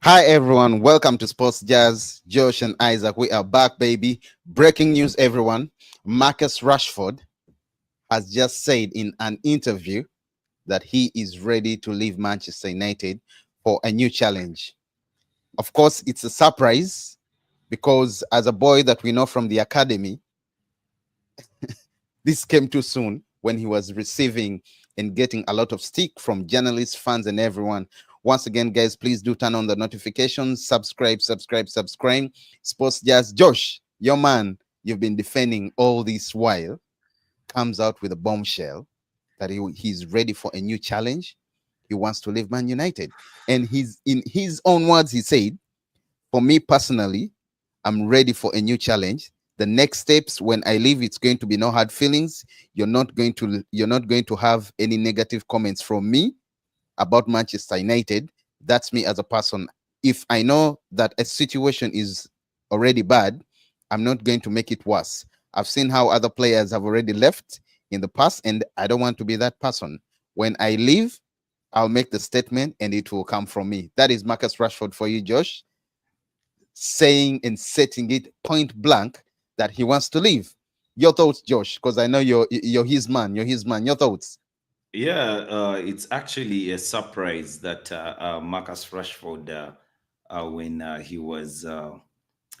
Hi everyone, welcome to Sports Jazz. Josh and Isaac, we are back, baby. Breaking news, everyone. Marcus Rashford has just said in an interview that he is ready to leave Manchester United for a new challenge. Of course, it's a surprise because as a boy that we know from the academy, this came too soon when he was receiving and getting a lot of stick from journalists, fans, and everyone. Once again, guys, please do turn on the notifications, subscribe. Sports Jazz. Josh, your man, you've been defending all this while, comes out with a bombshell that he's ready for a new challenge. He wants to leave Man United. And he's in his own words, he said, for me personally, I'm ready for a new challenge. The next steps when I leave, it's going to be no hard feelings. You're not going to have any negative comments from me about Manchester United. That's me as a person. If I know that a situation is already bad, I'm not going to make it worse. I've seen how other players have already left in the past, and I don't want to be that person. When I leave, I'll make the statement and it will come from me. That is Marcus Rashford for you, Josh, saying and setting it point blank that he wants to leave. Your thoughts, Josh, because I know you're his man. You're his man. Your thoughts. Yeah, it's actually a surprise that Marcus Rashford, when he was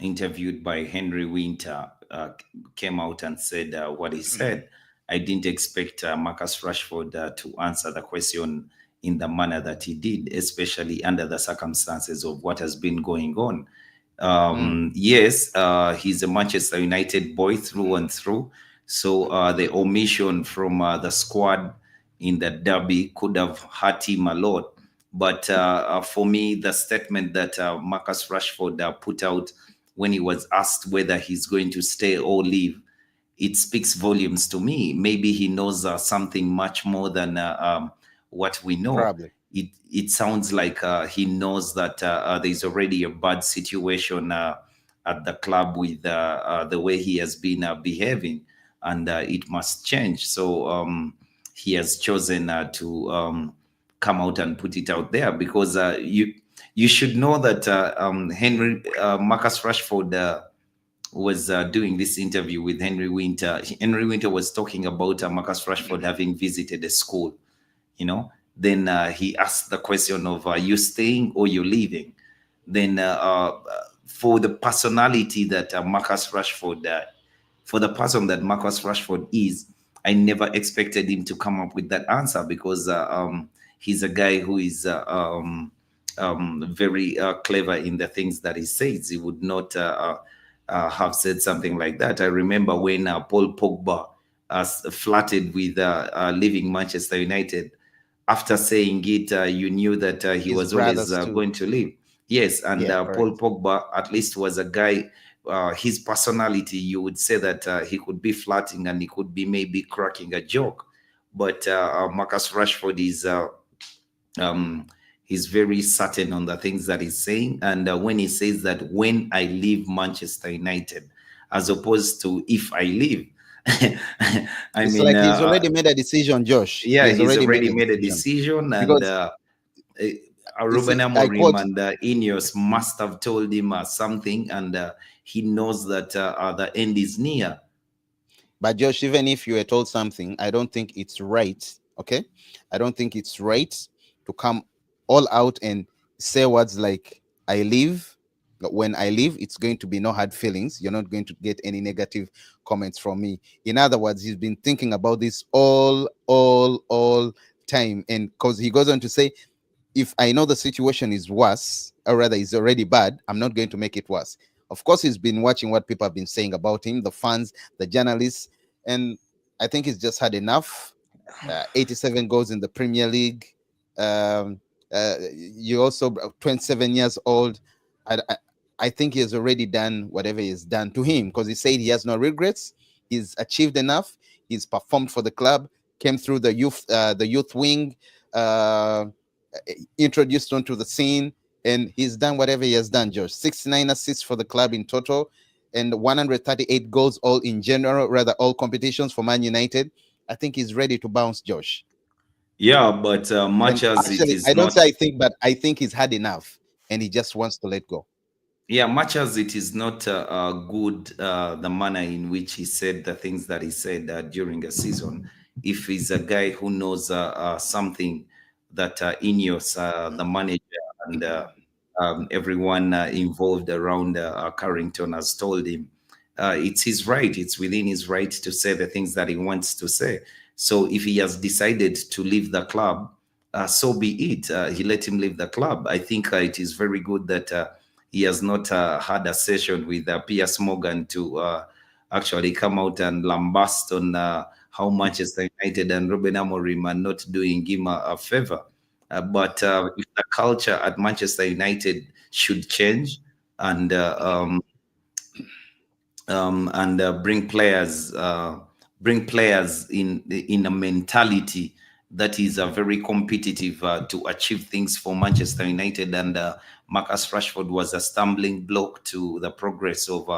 interviewed by Henry Winter, came out and said what he said. I didn't expect Marcus Rashford to answer the question in the manner that he did, especially under the circumstances of what has been going on. Mm, Yes, he's a Manchester United boy through and through. So the omission from the squad in the derby could have hurt him a lot. But for me, the statement that Marcus Rashford put out when he was asked whether he's going to stay or leave, it speaks volumes to me. Maybe he knows something much more than what we know. probably. It sounds like he knows that there's already a bad situation at the club with the way he has been behaving, and it must change. So he has chosen to come out and put it out there because you should know that Henry Marcus Rashford was doing this interview with Henry Winter. Henry Winter was talking about Marcus Rashford having visited a school, you know. Then he asked the question of, are you staying or you leaving? Then for the personality that Marcus Rashford, for the person that Marcus Rashford is, I never expected him to come up with that answer because he's a guy who is very clever in the things that he says. He would not have said something like that. I remember when Paul Pogba flirted with leaving Manchester United. After saying it, you knew that he His was always brothers too. going to leave. Yes, and Yeah, Paul correct. Pogba at least was a guy. His personality, you would say that he could be flirting and he could be maybe cracking a joke. But Marcus Rashford is um, he's very certain on the things that he's saying. And when he says that when I leave Manchester United, as opposed to if I leave, I It's mean, like he's already made a decision, Josh. He yeah, has he's already made already a made a decision decision, and because uh, you Ruben see, I Amorim quote, and Ineos must have told him something, and he knows that the end is near. but Josh, even if you were told something, I don't think it's right. Okay, I don't think it's right to come all out and say words like "I leave." When I leave, it's going to be no hard feelings. You're not going to get any negative comments from me. In other words, he's been thinking about this all time, and because he goes on to say, if I know the situation is worse, or rather is already bad, I'm not going to make it worse. Of course, he's been watching what people have been saying about him, the fans, the journalists, and I think he's just had enough. 87 goals in the Premier League. Um, you also 27 years old. I think he has already done whatever he has done to him because he said he has no regrets. He's achieved enough. He's performed for the club. Came through the youth wing. Uh, Introduced onto the scene, and he's done whatever he has done. Josh, 69 assists for the club in total, and 138 goals all in general, rather all competitions for Man United. I think he's ready to bounce, Josh. Yeah, but And much as it actually, is I don't not, say I think, but I think he's had enough, and he just wants to let go. Yeah, much as it is not good, the manner in which he said the things that he said during a season. If he's a guy who knows something that Ineos, the manager, and everyone involved around Carrington has told him, it's his right. It's within his right to say the things that he wants to say. So if he has decided to leave the club, so be it. He let him leave the club. I think it is very good that he has not had a session with Piers Morgan to actually come out and lambast on how Manchester United and Ruben Amorim are not doing him a favor. But if the culture at Manchester United should change and bring players in a mentality that is very competitive to achieve things for Manchester United. And Marcus Rashford was a stumbling block to the progress of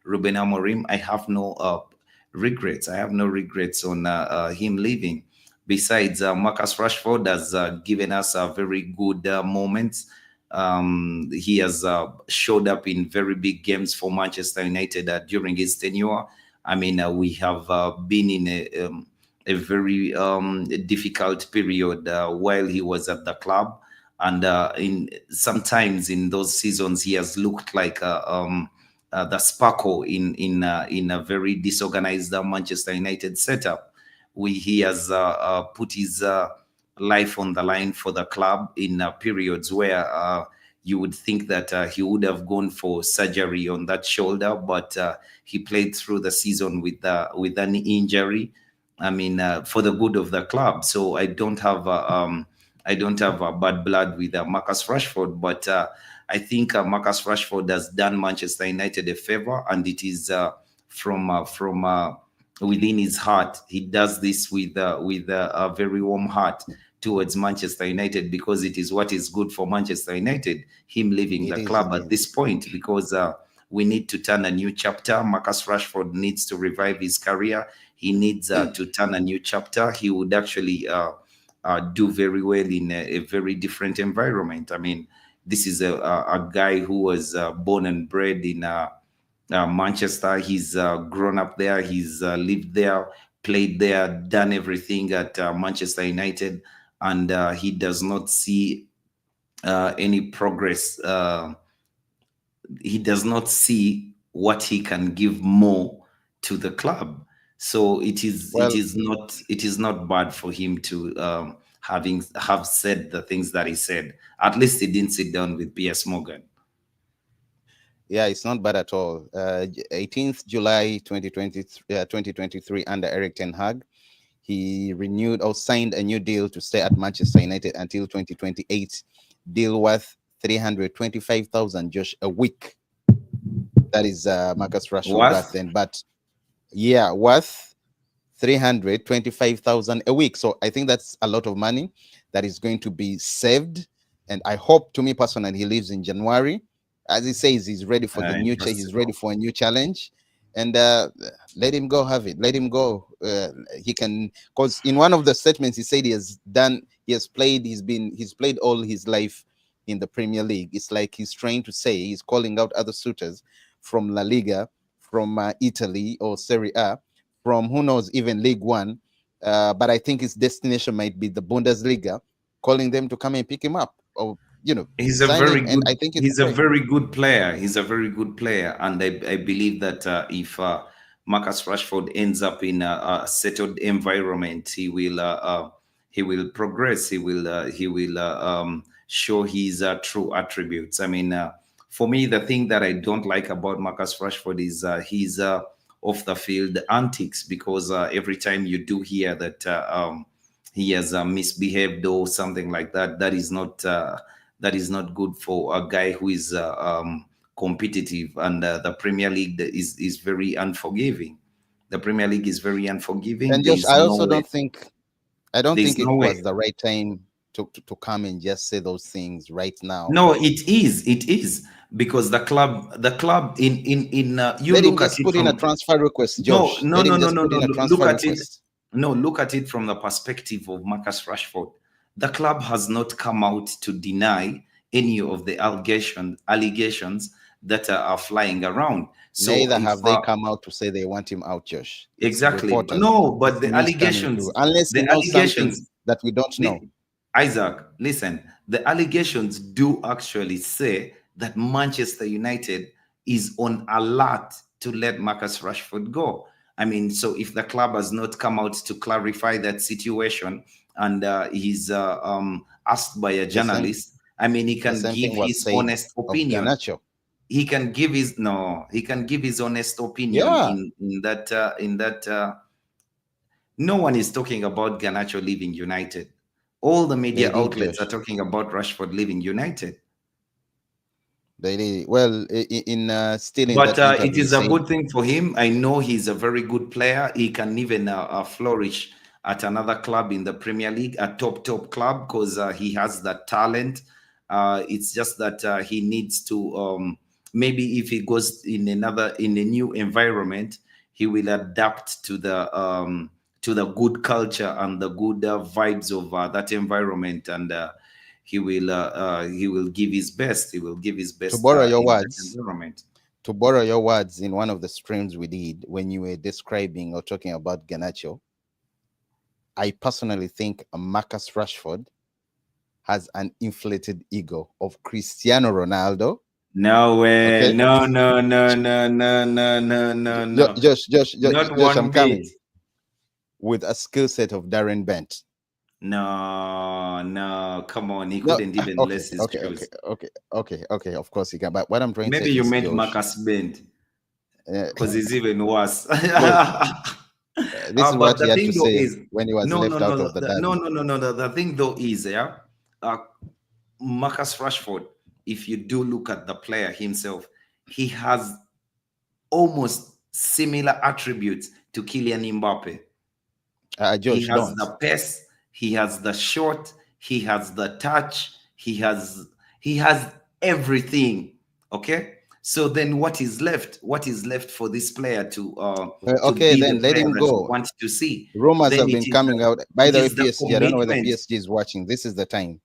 Ruben Amorim. I have no regrets. I have no regrets on him leaving. Besides, Marcus Rashford has given us a very good moments. He has showed up in very big games for Manchester United during his tenure. I mean, we have been in a very difficult period while he was at the club, and in sometimes in those seasons he has looked like the sparkle in a very disorganized Manchester United setup. He has put his life on the line for the club in periods where you would think that he would have gone for surgery on that shoulder, but he played through the season with an injury. I mean, for the good of the club. So I don't have a bad blood with Marcus Rashford, but I think Marcus Rashford has done Manchester United a favor, and it is from within his heart. He does this with a very warm heart towards Manchester United, because it is what is good for Manchester United, him leaving It the is club at indeed. this point, because we need to turn a new chapter. Marcus Rashford needs to revive his career. He needs to turn a new chapter. He would actually do very well in a very different environment. I mean, this is a guy who was born and bred in Manchester. He's grown up there. He's lived there, played there, done everything at Manchester United, and he does not see any progress. He does not see what he can give more to the club. So Well, it is not bad for him to have said the things that he said. At least he didn't sit down with Piers Morgan. yeah, it's not bad at all. 18th July 2023, under Eric Ten Hag, he renewed or signed a new deal to stay at Manchester United until 2028. Deal worth 325,000 Josh a week. That is Marcus Rashford What? back then. But yeah, worth 325,000 a week. So I think that's a lot of money that is going to be saved. And I hope, to me personally, he leaves in January. As he says, he's ready for the new he's ready Impossible. for a new challenge. And let him go have it. Let him go. He can, because in one of the statements he said he's played all his life in the Premier League. It's like he's trying to say, he's calling out other suitors from La Liga, from Italy or Serie A, from who knows, even League One. But I think his destination might be the Bundesliga, calling them to come and pick him up, or He's a sign very him. And good. I think it's He's a great. very good player. He's a very good player, and I believe that if Marcus Rashford ends up in a settled environment, he will progress. He will show his true attributes. I mean, for me, the thing that I don't like about Marcus Rashford is his off the field antics, because every time you do hear that he has misbehaved or something like that, that is not good for a guy who is competitive, and the Premier League is very unforgiving. The Premier League is very unforgiving. And There Josh, is no way. I don't There is think no it way. was the right time to come and just say those things right now. No, it is. It is, because the club in you Let him look at just it put in a from. transfer request, No, Josh. no, Let no, him no, just no, put no. in a Look transfer at it. request. No, look at it from the perspective of Marcus Rashford. The club has not come out to deny any of the allegations that are flying around. So Neither if have they come out to say they want him out, Josh. It's exactly, reporters. no, It's but news coming through. Unless he the knows something allegations, that we don't know. Isaac, listen, the allegations do actually say that Manchester United is on alert to let Marcus Rashford go. I mean, so if the club has not come out to clarify that situation, and he's asked by a The same journalist, I mean, he the can same give thing was his said honest of opinion. Garnacho. He can give his no, he can give his honest opinion Yeah, in that. No one is talking about Garnacho leaving United. All the they media did, outlets are Josh. talking about Rashford leaving United. They did. Well, still in But that it interview, he is a said, good thing for him. I know he's a very good player. He can even flourish at another club in the Premier League, a top club, because he has that talent. It's just that he needs to maybe if he goes in a new environment, he will adapt to the good culture and the good vibes of that environment, and he will give his best. He will give his to best borrow your in that words, environment. in one of the streams we did when you were describing or talking about Garnacho, I personally think Marcus Rashford has an inflated ego of Cristiano Ronaldo. No way. Okay, No, no, no, no, no, no, no, no, no. Not Josh, one I'm bit. coming with a skill set of Darren Bent. No, no. Come on. He No, couldn't even okay, lace his okay, okay, shoes. okay, okay. Of course he can. But what I'm trying to say Maybe you is, meant Josh, Marcus Bent uh, because he's even worse. well, this is But what he the had to thing though say is, when he was no, no, left out no, of the no, derby. no, no, no. The thing though is, yeah, uh, Marcus Rashford, if you do look at the player himself, he has almost similar attributes to Kylian Mbappe. He Josh, has don't. the pace, he has the shot, he has the touch, he has everything. Okay. So then what is left? What is left for this player Well, to okay, be the then let player him that you go. want to see? Rumors Then have been coming out. By it the way, is the PSG, I don't know whether commitment. PSG is watching. This is the time.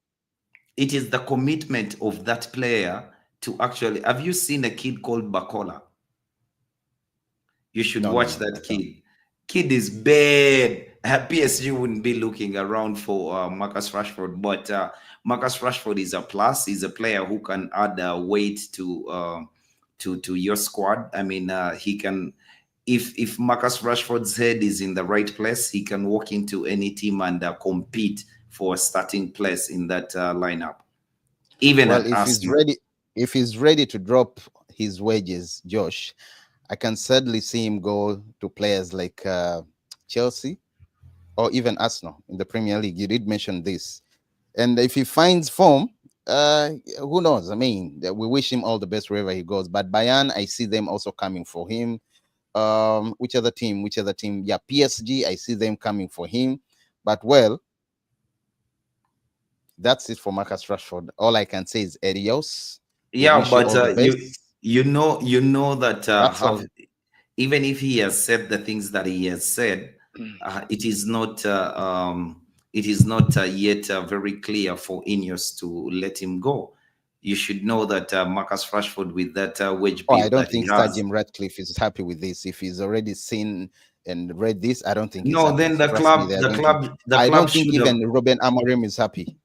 It is the commitment of that player to actually. Have you seen a kid called Bakola? You should No, no, watch no. I that can't. kid. Kid is bad. PSG wouldn't be looking around for Marcus Rashford, but Marcus Rashford is a plus. He's a player who can add weight to your squad. I mean, he can. If Marcus Rashford's head is in the right place, he can walk into any team and compete for a starting place in that lineup, even Well, at Arsenal. if he's ready to drop his wages, Josh, I can certainly see him go to players like Chelsea or even Arsenal in the Premier League. You did mention this. And if he finds form, who knows? I mean, we wish him all the best wherever he goes. But Bayern, I see them also coming for him. Which other team? Which other team? Yeah, PSG, I see them coming for him. But well, that's it for Marcus Rashford. All I can say is adios. We Yeah, wish you but all the best. you know that That's have all. even if he has said the things that he has said, it is not yet very clear for Ineos to let him go. You should know that Marcus Rashford, with that wage Oh, I bill don't that he think Sir has, Jim Ratcliffe is happy with this. If he's already seen and read this, I don't think he's no, happy. then Trust me, they are going to. the I club don't think should have. even Ruben Amorim is happy,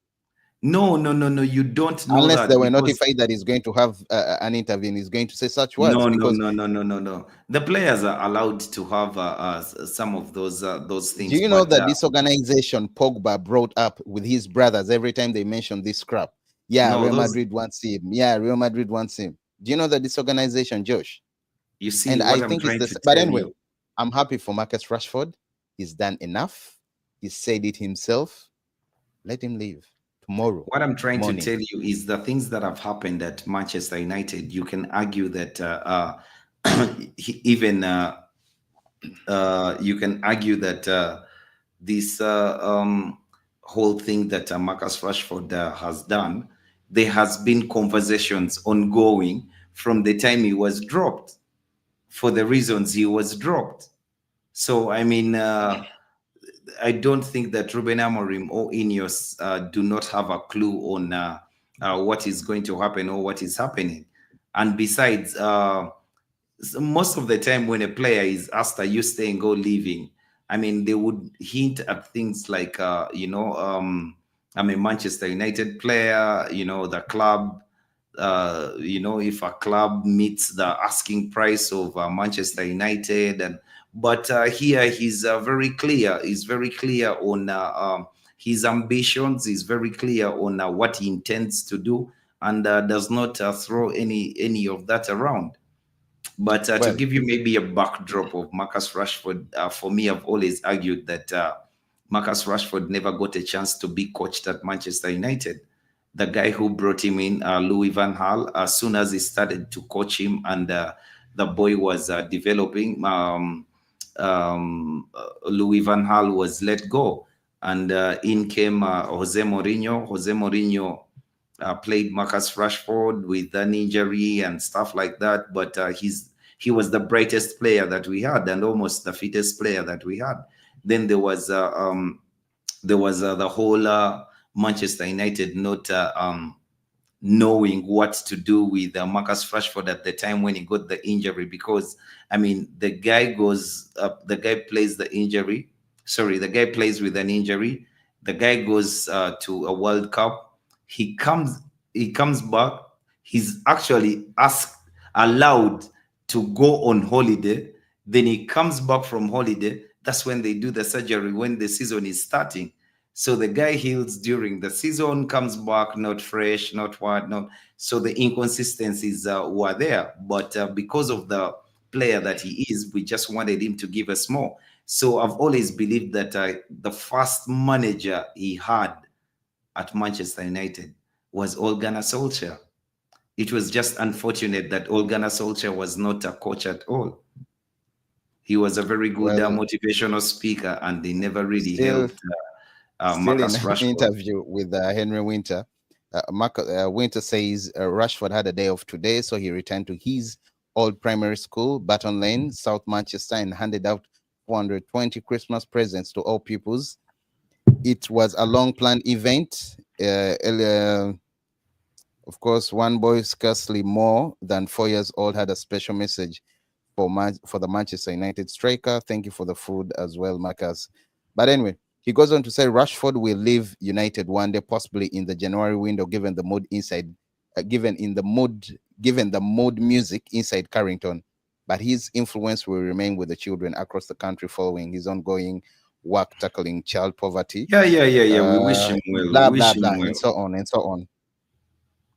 No, no, no, no. You don't know unless that they were because notified that he's going to have an interview and he's going to say such words. no, no, Because no, no, no, no, no. The players are allowed to have some of those do things, you know but that this organization Pogba brought up with his brothers every time they mention this crap? Yeah, no, Real those. Madrid wants him. Yeah, Real Madrid wants him. Do you know that this organization, Josh? You see And I what I'm think it's trying this. to But tell anyway, you. I'm happy for Marcus Rashford. He's done enough. He said it himself. Let him leave tomorrow What I'm trying to morning. tell you is the things that have happened at Manchester United. You can argue that even you can argue that this whole thing that Marcus Rashford has done, there has been conversations ongoing from the time he was dropped for the reasons he was dropped. So I mean, I don't think that Ruben Amorim or Ineos do not have a clue what is going to happen or what is happening. And besides, most of the time when a player is asked, "Are you staying or leaving?" I mean, they would hint at things like, I'm a Manchester United player. The club. If a club meets the asking price of Manchester United, and but here he's very clear. He's very clear on his ambitions. He's very clear on what he intends to do, and does not throw any of that around. But to Well, give you maybe a backdrop of Marcus Rashford, for me, I've always argued that Marcus Rashford never got a chance to be coached at Manchester United. The guy who brought him in, Louis Van Gaal, as soon as he started to coach him and the boy was developing, Louis Van Gaal was let go. And in came Jose Mourinho. Jose Mourinho played Marcus Rashford with an injury and stuff like that. But he was the brightest player that we had and almost the fittest player that we had. Then there was the whole Manchester United not knowing what to do with Marcus Rashford at the time when he got the injury, because I mean the guy plays the injury. Sorry, the guy plays with an injury. The guy goes to a World Cup. He comes he comes back. He's actually asked allowed to go on holiday. Then he comes back from holiday. That's when they do the surgery when the season is starting. So the guy heals during the season, comes back not fresh, not what, not. So the inconsistencies were there. But because of the player that he is, we just wanted him to give us more. So I've always believed that the first manager he had at Manchester United was Ole Gunnar Solskjaer. It was just unfortunate that Ole Gunnar Solskjaer was not a coach at all. He was a very good well, motivational speaker, and they never really still, helped still in Marcus an Rashford. interview with Henry Winter, Winter says Rashford had a day off today, so he returned to his old primary school, Baton Lane, South Manchester, and handed out 420 Christmas presents to all pupils. It was a long planned event. Of course, one boy, scarcely more than 4 years old, had a special message for the Manchester United striker. Thank you for the food as well, Marcus. But anyway, he goes on to say Rashford will leave United one day, possibly in the January window, given the mood inside, given the mood music inside Carrington. But his influence will remain with the children across the country following his ongoing work tackling child poverty, Yeah, yeah, yeah, yeah. We wish him well. We blah blah wish blah, him and well. so on and so on.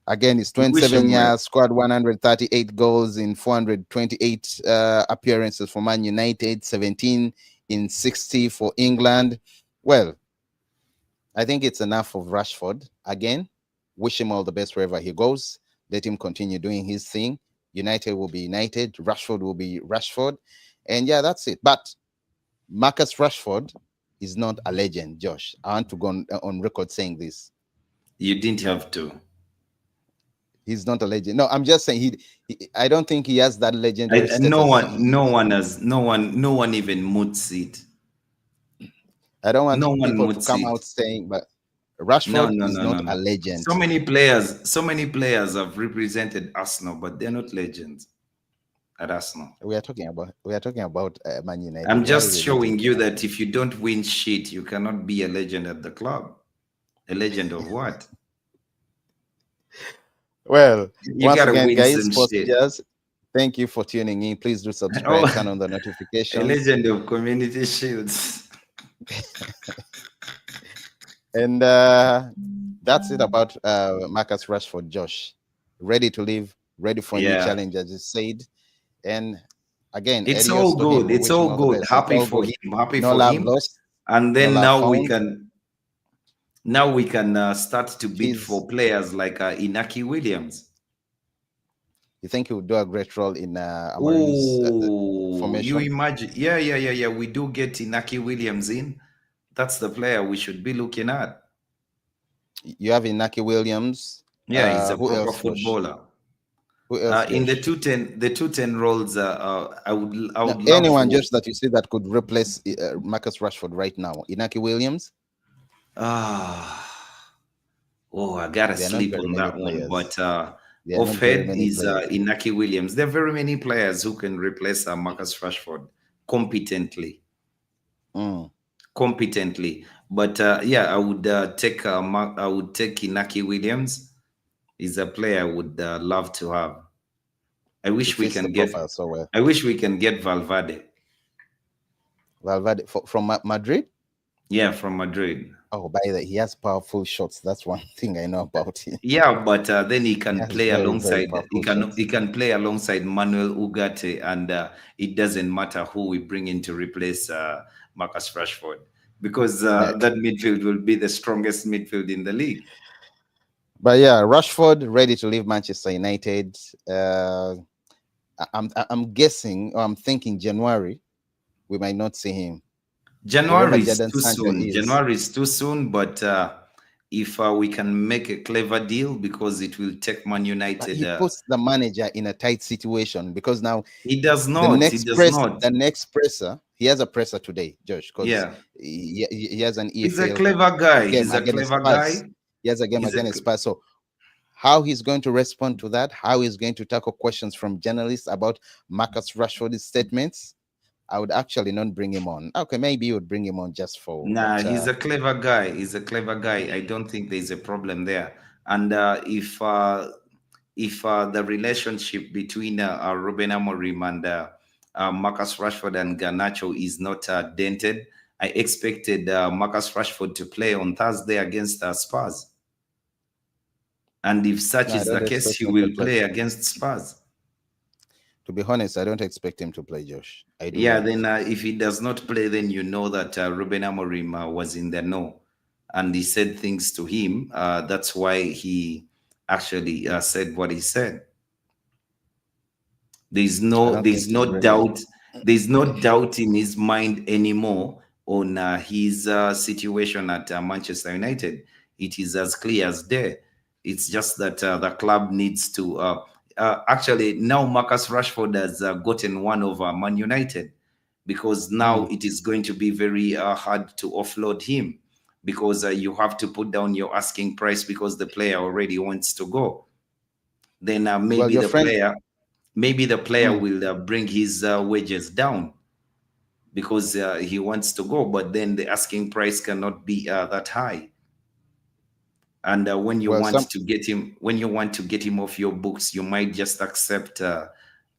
Again, he's We wish 27 him well. years, scored 138 goals in 428 appearances for Man United, 17 in 60 for England. Well, I think it's enough of Rashford. Again, wish him all the best wherever he goes. Let him continue doing his thing. United will be United. Rashford will be Rashford. And yeah, that's it. But Marcus Rashford is not a legend, Josh. I want to go on record saying this. You didn't have to. He's not a legend. No, I'm just saying I don't think he has that legendary No status. one, no one has, no one even moots it. I don't want No one people to moots come it. out saying, but No, Rashford no, is no, no, not a no. legend. So many players have represented Arsenal, but they're not legends at Arsenal. We are talking about Man I'm United. What are just we meeting showing to you that Arsenal? if you don't win shit, you cannot be a legend at the club. A legend of what? Well, You once gotta again, win guys, some shit. procedures. Thank you for tuning in. Please do Oh, subscribe, turn on the a notifications, legend of community shields. and that's it about Marcus Rashford. Josh, ready to leave, ready for a new Yeah. challenge, as you said. And again, It's adios all to him. good. We It's wish him all all the good. best. It's Happy all for good. him. Happy No for love him. lost, And no then love found. now we can start to bid He's for players like Inaki Williams. You think he would do a great role in Amarim's Oh, you formation? imagine? Yeah, yeah, yeah, yeah. We do get Inaki Williams in. That's the player we should be looking at. You have Inaki Williams. Yeah, he's a Who proper else, Josh? footballer. Who else, In the Josh? 210, the 210 roles, I Now, would love anyone, for. Josh, that you see that could replace Marcus Rashford right now? Inaki Williams. Ah, Oh, I gotta There are not sleep very on many that one. players. But There are off not very head many is players. Inaki Williams. There are very many players who can replace Marcus Rashford competently. Mm. Competently. But yeah, I would take I would take Inaki Williams. Is a player I would love to have. I He wish we fits the can get. profile so well. I wish we can get Valverde. Valverde from Madrid. Yeah, from Madrid. Oh, by the he has powerful shots. That's one thing I know about him. Yeah, but then he He can has play very, very alongside. He powerful can shots. he can play alongside Manuel Ugarte, and it doesn't matter who we bring in to replace Marcus Rashford, because Yeah. that midfield will be the strongest midfield in the league. But yeah, Rashford ready to leave Manchester United. Uh, I'm guessing, or I'm thinking January we might not see him. Wherever January is Jadon too Sancho soon. is, January is too soon, but if we can make a clever deal, because it will take Man but United. he puts the manager in a tight situation because now He does the not. He next does press, not. the next presser, he has a presser today, Josh, because Yeah, he has an he's a EFL clever guy. game He's a against clever Spurs. guy. He has a game He's a against Spurs. So how he's going to respond to that, how he's going to tackle questions from journalists about Marcus Rashford's statements, I would actually not bring him on. Okay, maybe you would bring him on just for, Nah, but he's a clever guy. He's a clever guy. I don't think there's a problem there. And if the relationship between Ruben Amorim and Marcus Rashford and Garnacho is not dented, I expected Marcus Rashford to play on Thursday against Spurs. And if such no, I is the don't case, expect he him to will play. play against Spurs. To be honest, I don't expect him to play, Josh. I do Yeah, not. then if he does not play, then you know that Ruben Amorim was in the know, and he said things to him. That's why he actually said what he said. I don't think There's he's no ready. doubt. There's no doubt in his mind anymore on his situation at Manchester United. It is as clear as day. It's just that the club needs to. Actually, now Marcus Rashford has gotten one of Man United, because now Mm. it is going to be very hard to offload him, because you have to put down your asking price because the player already wants to go. Then Well, your friend, maybe the player mm, will bring his wages down because he wants to go, but then the asking price cannot be that high. And well, some when you want to get him off your books, you might just accept to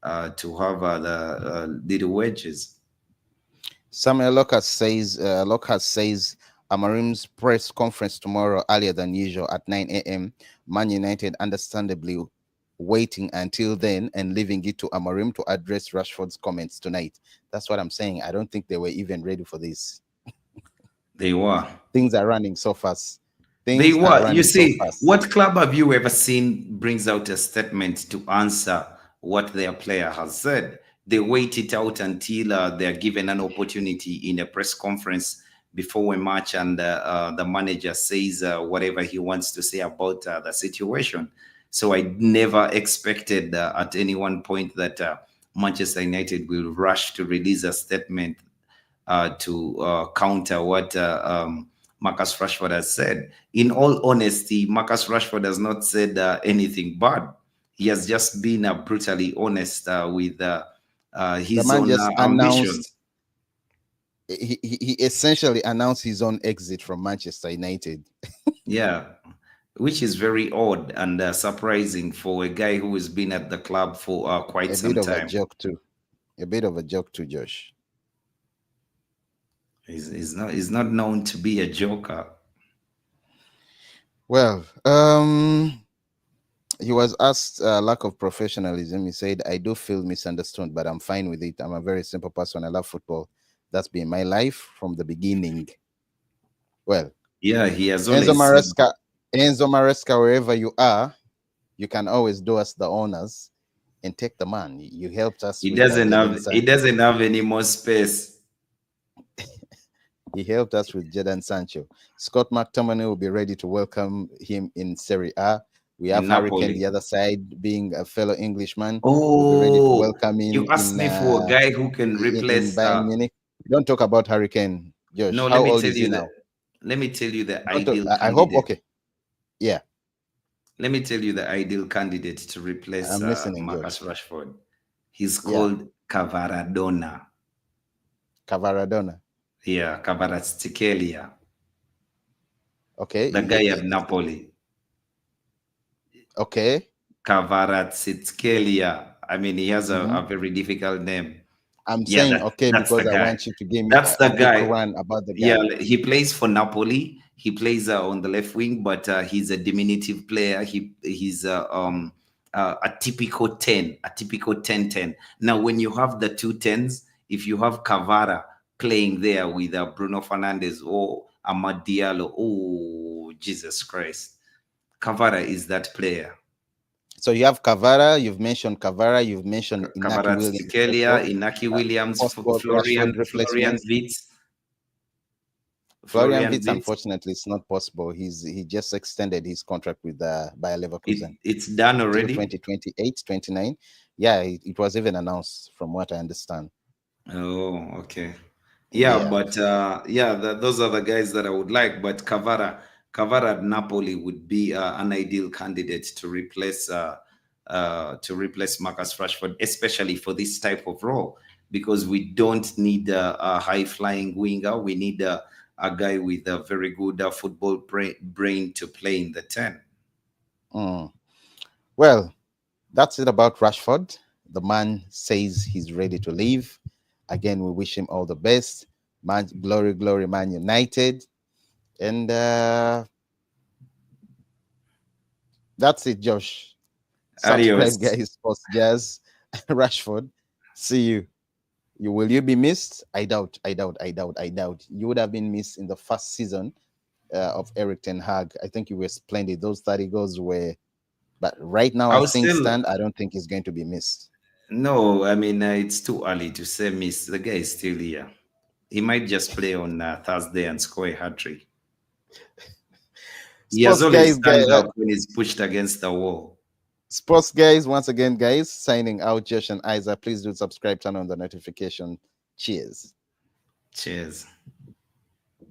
have the little wages. Samuel Lockhart says Amarim's press conference tomorrow earlier than usual at 9 a.m. Man United understandably waiting until then and leaving it to Amarim to address Rashford's comments tonight. That's what I'm saying. I don't think they were even ready for this. They were. Things are running so fast. They Things are were. You running so see, fast. what club have you ever seen brings out a statement to answer what their player has said? They wait it out until they're given an opportunity in a press conference before a match, and the manager says whatever he wants to say about the situation. So I never expected at any one point that Manchester United will rush to release a statement to counter what Marcus Rashford has said. In all honesty, Marcus Rashford has not said anything bad. He has just been brutally honest with The his man own just announced ambitions. he essentially announced his own exit from Manchester United. Yeah, which is very odd and surprising for a guy who has been at the club for quite A bit some of a time. joke too. A bit of a joke too, Josh. He's not known to be a joker. Well, he was asked lack of professionalism. He said, "I do feel misunderstood, but I'm fine with it. I'm a very simple person. I love football. That's been my life from the beginning." Well, Yeah, he has Enzo always said Maresca, Enzo Maresca, wherever you are, you can always do us the honors and take the man. You helped us with Jadon he Sancho. doesn't have any more space. He helped us with Jadon Sancho. Scott McTominay will be ready to welcome him in Serie A. We have In Hurricane Napoli. the other side, being a fellow Englishman. We'll be ready to Oh, welcome you him asked me for a guy who can in replace. Bayern Munich. Don't talk about Hurricane, Josh. No, How let me old tell is he you that. now? Let me tell you the Don't talk, ideal I hope candidate. okay. Yeah, Let me tell you the ideal candidate to replace I'm listening, Marcus Josh. Rashford. He's Yeah, called Cavaradona. Cavaradona. Yeah, Kvaratskhelia, Okay, the guy at Napoli. okay. Kvaratskhelia. I mean, he has Hmm. a very difficult name. I'm Yeah, saying okay that's the because I guy. want you to give me That's the a quick guy. run about the Yeah, guy. he plays for Napoli. He plays on the left wing, but he's a diminutive player. He's a typical 10, a typical 10-10. Now, when you have the two tens, if you have Cavara playing there with Bruno Fernandes or Amad Diallo, oh Jesus Christ, Cavara is that player. So you have Cavara, you've mentioned Cavara, you've mentioned Inaki Williams Kvaratskhelia, also. Inaki Williams, Possible Rashford Florian replacement. Wirtz, Florian Florian Wirtz, Wirtz. unfortunately, it's not possible. He just extended his contract with Bayer Leverkusen It's done till already. 2028, 29. Yeah, it was even announced from what I understand. Oh, okay. Yeah, Yeah. but yeah, those are the guys that I would like. But Cavara at Napoli would be an ideal candidate to replace Marcus Rashford, especially for this type of role, because we don't need a high flying winger. We need a guy with a very good football brain to play in the 10. Mm. Well, that's it about Rashford. The man says he's ready to leave. Again, we wish him all the best. Man, glory, glory, Man United. And that's it, Josh. Subscribe, Adios. guys. Post Jazz, Rashford. See you. Will you be missed? I doubt. I doubt. I doubt. I doubt. You would have been missed in the first season of Eric Ten Hag. I think you were splendid. Those 30 goals were. But right now, I as was things still stand, I don't think he's going to be missed. No, I mean, it's too early to say miss. The guy is still here. He might just play on Thursday and score a hat trick. He has Sports always guys, stands out when he's pushed against the wall. Sports guys, once again, guys, signing out. Josh and Isa, please do subscribe, turn on the notification. Cheers. Cheers.